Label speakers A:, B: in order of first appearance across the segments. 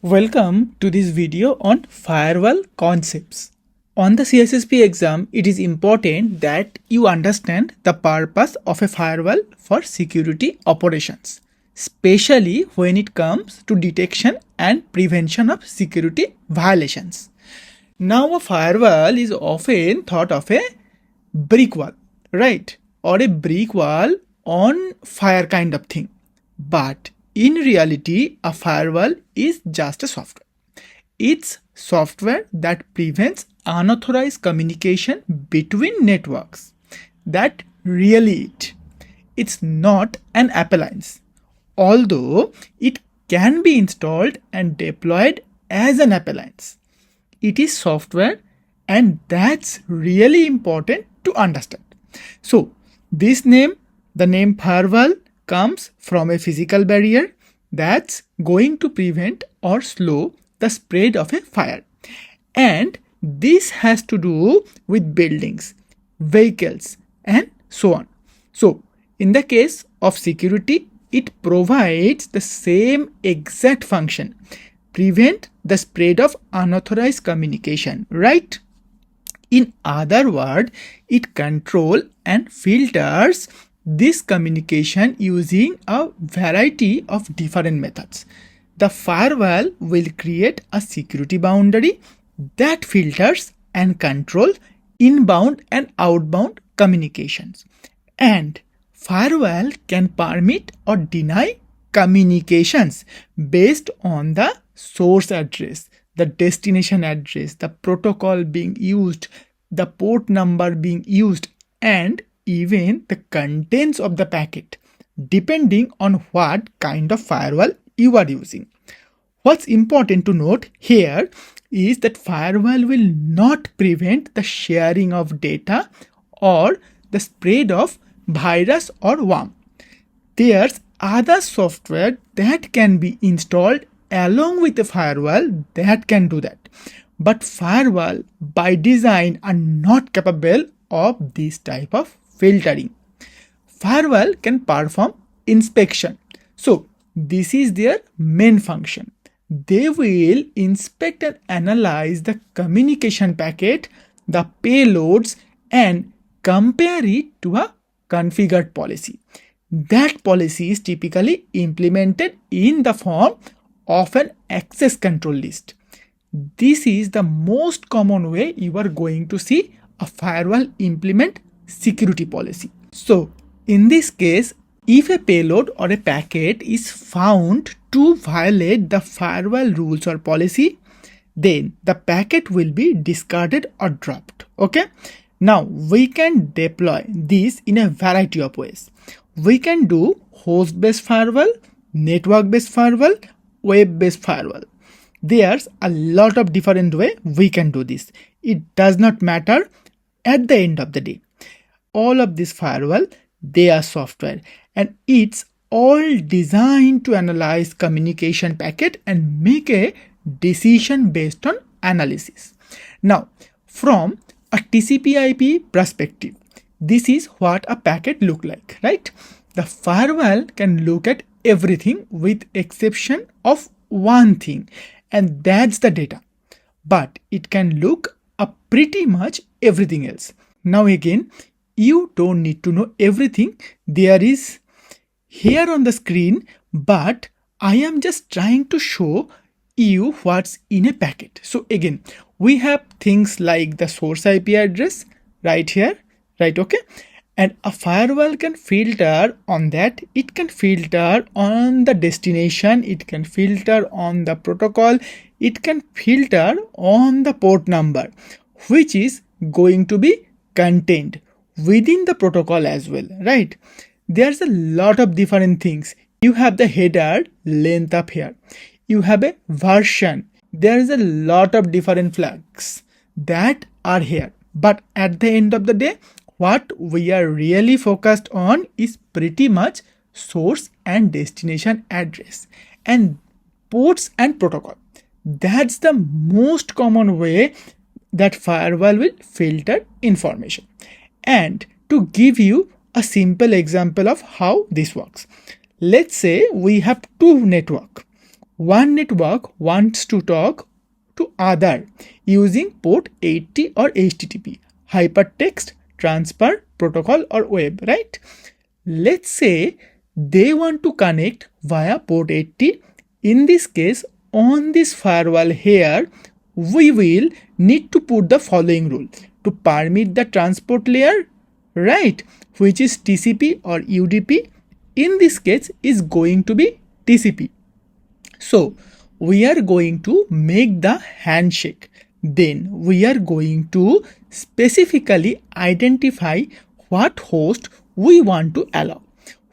A: Welcome to this video on Firewall Concepts. On the CISSP exam, it is important that you understand the purpose of a firewall for security operations, especially when it comes to detection and prevention of security violations. Now, a firewall is often thought of a brick wall, right? Or a brick wall on fire kind of thing. But in reality, a firewall is just a software. It's software that prevents unauthorized communication between networks. That really it. It's not an appliance. Although it can be installed and deployed as an appliance. It is software, and that's really important to understand. So this name, the name firewall, comes from a physical barrier that's going to prevent or slow the spread of a fire. And this has to do with buildings, vehicles, and so on. So in the case of security, it provides the same exact function. Prevent the spread of unauthorized communication, right? In other words, it controls and filters this communication using a variety of different methods. The firewall will create a security boundary that filters and controls inbound and outbound communications. And firewall can permit or deny communications based on the source address, the destination address, the protocol being used, the port number being used, and even the contents of the packet, depending on what kind of firewall you are using. What's important to note here is that firewall will not prevent the sharing of data or the spread of virus or worm. There's other software that can be installed along with the firewall that can do that. But firewall by design are not capable of this type of filtering. Firewall can perform inspection. So this is their main function. They will inspect and analyze the communication packet, the payloads, and compare it to a configured policy. That policy is typically implemented in the form of an access control list. This is the most common way you are going to see a firewall implement security policy. So in this case, if a payload or a packet is found to violate the firewall rules or policy, then the packet will be discarded or dropped. Okay. Now we can deploy this in a variety of ways. We can do host-based firewall, network-based firewall, web-based firewall. There's a lot of different way we can do this. It does not matter at the end of the day. All of this firewall, they are software, and it's all designed to analyze communication packet and make a decision based on analysis. Now, from a TCP/IP perspective, this is what a packet look like, right? The firewall can look at everything with exception of one thing, and that's the data. But it can look up pretty much everything else. Now again, you don't need to know everything there is here on the screen, but I am just trying to show you what's in a packet. So again, we have things like the source IP address right here, right? Okay. And a firewall can filter on that. It can filter on the destination. It can filter on the protocol. It can filter on the port number, which is going to be contained within the protocol as well, right? There's a lot of different things. You have the header length up here. You have a version. There is a lot of different flags that are here. But at the end of the day, what we are really focused on is pretty much source and destination address and ports and protocol. That's the most common way that firewall will filter information. And to give you a simple example of how this works, let's say we have two networks. one network wants to talk to other using port 80 or HTTP, hypertext transfer protocol or web, right? Let's say they want to connect via port 80. In this case, on this firewall here, we will need to put the following rule to permit the transport layer, right, which is TCP or UDP. In this case is going to be TCP. So we are going to make the handshake. Then we are going to specifically identify what host we want to allow,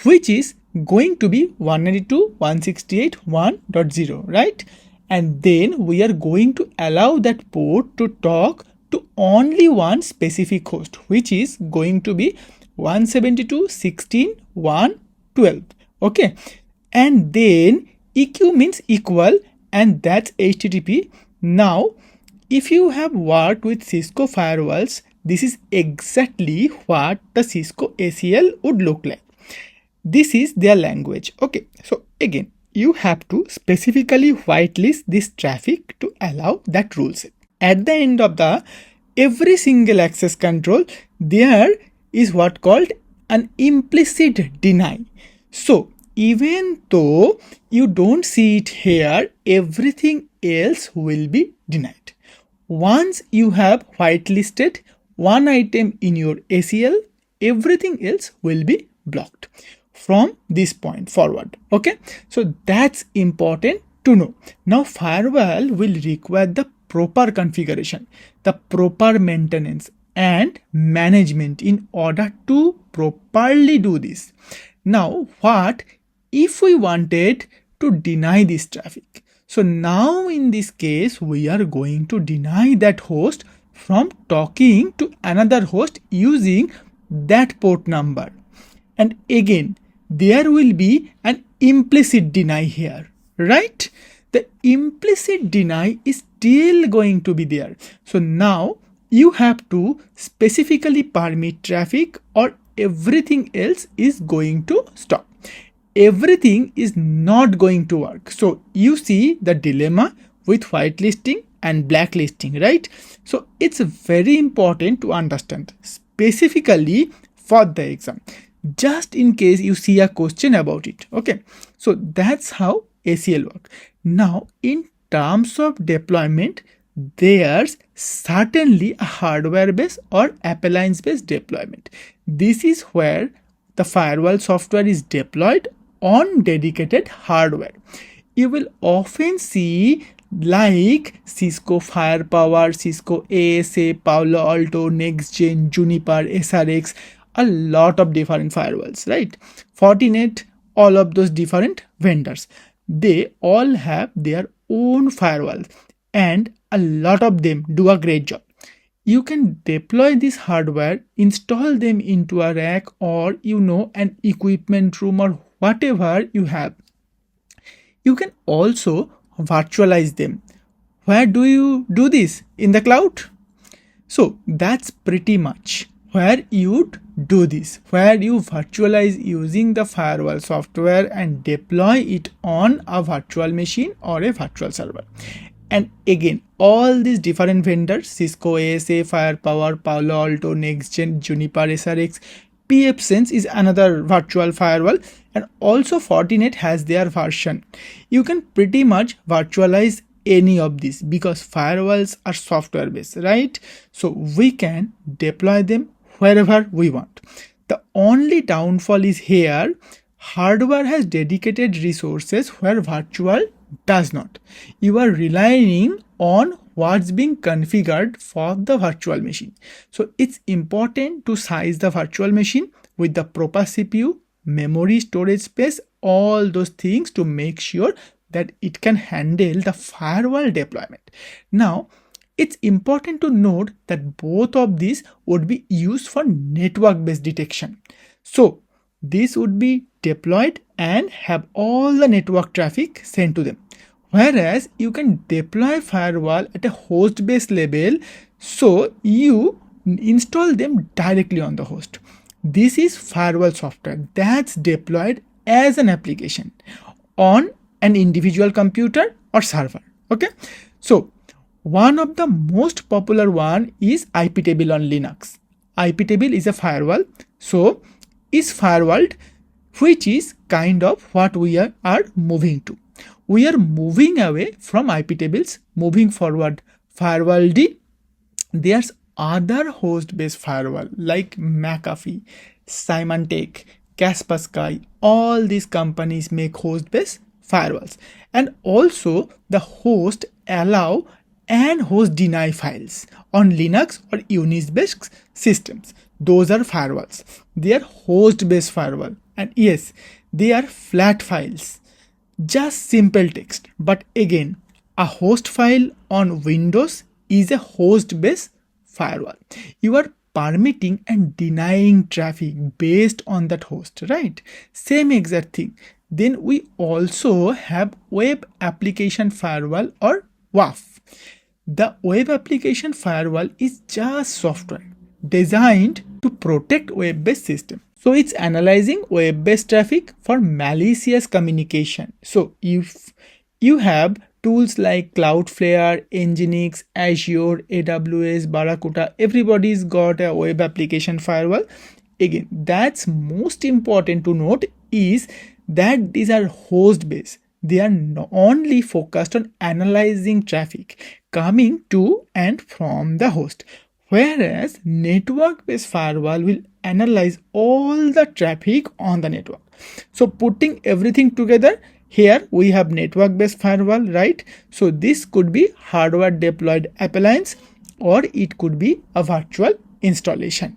A: which is going to be 192.168.1.0, right? And then we are going to allow that port to talk to only one specific host, which is going to be 172.16.1.12. Okay, and then EQ means equal, and that's HTTP. Now, if you have worked with Cisco firewalls, this is exactly what the Cisco ACL would look like. This is their language. Okay, so again, you have to specifically whitelist this traffic to allow that rule set. At the end of the every single access control, there is what called an implicit deny. So even though you don't see it here, everything else will be denied. Once you have whitelisted one item in your ACL, everything else will be blocked from this point forward. Okay, so that's important to know. Now firewall will require the proper configuration, the proper maintenance and management in order to properly do this. Now what if we wanted to deny this traffic? So now in this case, we are going to deny that host from talking to another host using that port number. And again, there will be an implicit deny here, right? The implicit deny is still going to be there. So now you have to specifically permit traffic or everything else is going to stop. Everything is not going to work. So you see the dilemma with whitelisting and blacklisting, right? So it's very important to understand specifically for the exam, just in case you see a question about it. Okay, so that's how ACL work. Now in terms of deployment, there's certainly a hardware based or appliance based deployment. This is where the firewall software is deployed on dedicated hardware. You will often see like Cisco Firepower, Cisco ASA, Palo Alto, NextGen, Juniper, SRX, a lot of different firewalls, right? Fortinet, all of those different vendors. They all have their own firewalls and a lot of them do a great job. You can deploy this hardware, install them into a rack or an equipment room or whatever you have. You can also virtualize them. Where do you do this? In the cloud? So that's pretty much where you'd do this, where you virtualize using the firewall software and deploy it on a virtual machine or a virtual server. And again, all these different vendors, Cisco ASA, Firepower, Palo Alto, NextGen, Juniper, SRX, pfSense is another virtual firewall, and also Fortinet has their version. You can pretty much virtualize any of these because firewalls are software based, right? So we can deploy them wherever we want. The only downfall is here, hardware has dedicated resources where virtual does not. You are relying on what's being configured for the virtual machine. So it's important to size the virtual machine with the proper CPU, memory, storage space, all those things to make sure that it can handle the firewall deployment. Now, it's important to note that both of these would be used for network-based detection. So this would be deployed and have all the network traffic sent to them. Whereas you can deploy firewall at a host-based level, so you install them directly on the host. This is firewall software that's deployed as an application on an individual computer or server. Okay, so one of the most popular one is IP table on Linux. IP table is a firewall, so is firewalled, which is kind of what we are moving to. We are moving away from IP tables, moving forward firewalled. There's other host-based firewall like McAfee, Symantec, Kaspersky. All these companies make host-based firewalls, and also the host allow and host deny files on Linux or Unix-based systems. Those are firewalls. They are host-based firewall, and yes, they are flat files, just simple text. But again, a host file on Windows is a host-based firewall. You are permitting and denying traffic based on that host, right? Same exact thing. Then we also have web application firewall or WAF. The web application firewall is just software designed to protect web-based system. So it's analyzing web-based traffic for malicious communication. So if you have tools like Cloudflare, Nginx, Azure, AWS, Barracuda, everybody's got a web application firewall. Again, that's most important to note is that these are host-based. They are only focused on analyzing traffic coming to and from the host. Whereas network-based firewall will analyze all the traffic on the network. So putting everything together, here we have network-based firewall, right? So this could be hardware deployed appliance, or it could be a virtual installation,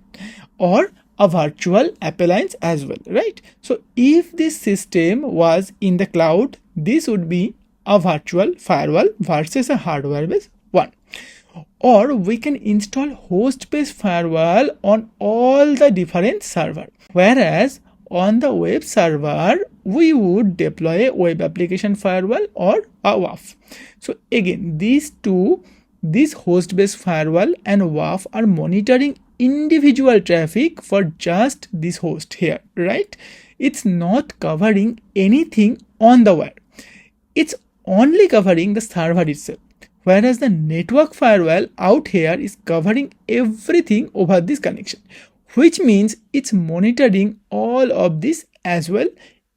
A: or a virtual appliance as well, right? So if this system was in the cloud, this would be a virtual firewall versus a hardware-based one. Or we can install host-based firewall on all the different servers. Whereas on the web server, we would deploy a web application firewall or a WAF. So again, these two, this host-based firewall and WAF are monitoring individual traffic for just this host here, right? It's not covering anything on the wire. It's only covering the server itself. Whereas the network firewall out here is covering everything over this connection, which means it's monitoring all of this as well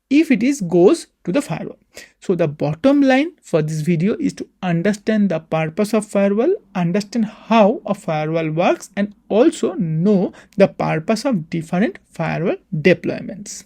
A: if it is goes to the firewall. So the bottom line for this video is to understand the purpose of firewall, understand how a firewall works, and also know the purpose of different firewall deployments.